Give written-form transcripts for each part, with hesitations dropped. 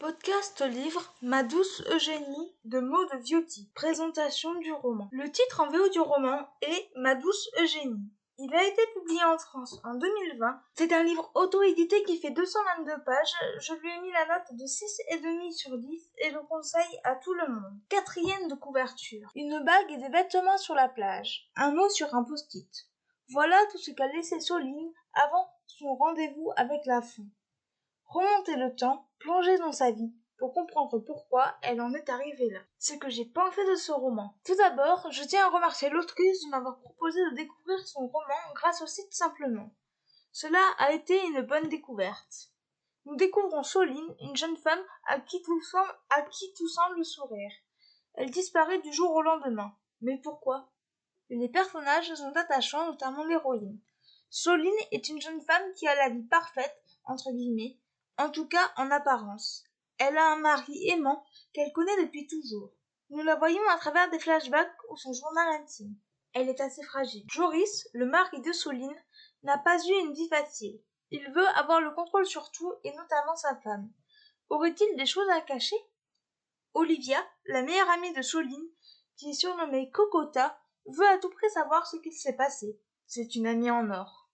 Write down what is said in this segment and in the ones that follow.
Podcast livre Ma douce Eugénie de Maud Viotti. Présentation du roman. Le titre en VO du roman est Ma douce Eugénie. Il a été publié en France en 2020. C'est un livre auto-édité qui fait 222 pages. Je lui ai mis la note de 6,5 sur 10 et le conseille à tout le monde. Quatrième de couverture. Une bague et des vêtements sur la plage. Un mot sur un post-it. Voilà tout ce qu'a laissé Soline avant son rendez-vous avec la fin. Remonter le temps, plonger dans sa vie, pour comprendre pourquoi elle en est arrivée là. Ce que j'ai pensé de ce roman. Tout d'abord, je tiens à remercier l'autrice de m'avoir proposé de découvrir son roman grâce au site Simplement. Cela a été une bonne découverte. Nous découvrons Soline, une jeune femme à qui tout semble sourire. Elle disparaît du jour au lendemain. Mais pourquoi? Les personnages sont attachants, notamment l'héroïne. Soline est une jeune femme qui a la vie parfaite, entre guillemets, en tout cas en apparence. Elle a un mari aimant qu'elle connaît depuis toujours. Nous la voyons à travers des flashbacks ou son journal intime. Elle est assez fragile. Joris, le mari de Soline, n'a pas eu une vie facile. Il veut avoir le contrôle sur tout et notamment sa femme. Aurait-il des choses à cacher? Olivia, la meilleure amie de Soline, qui est surnommée Cocota, veut à tout prix savoir ce qu'il s'est passé. C'est une amie en or.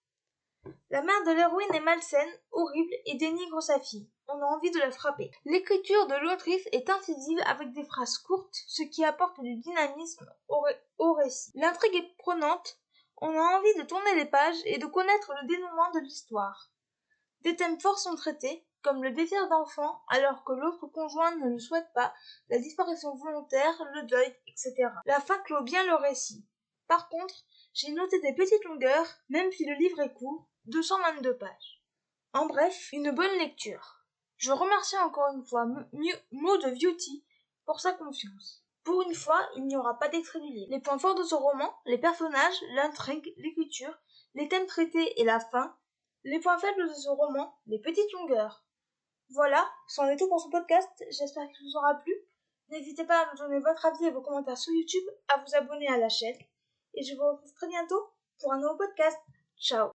La mère de l'héroïne est malsaine, horrible et dénigre sa fille. On a envie de la frapper. L'écriture de l'autrice est incisive avec des phrases courtes, ce qui apporte du dynamisme au récit. L'intrigue est prenante, on a envie de tourner les pages et de connaître le dénouement de l'histoire. Des thèmes forts sont traités, comme le désir d'enfant alors que l'autre conjoint ne le souhaite pas, la disparition volontaire, le deuil, etc. La fin clôt bien le récit. Par contre, j'ai noté des petites longueurs, même si le livre est court, 222 pages. En bref, une bonne lecture. Je remercie encore une fois Maud Viotti pour sa confiance. Pour une fois, il n'y aura pas d'extrait du livre. Les points forts de ce roman, les personnages, l'intrigue, l'écriture, les thèmes traités et la fin. Les points faibles de ce roman, les petites longueurs. Voilà, c'en est tout pour ce podcast, j'espère qu'il vous aura plu. N'hésitez pas à me donner votre avis et vos commentaires sur YouTube, à vous abonner à la chaîne. Et je vous retrouve très bientôt pour un nouveau podcast. Ciao.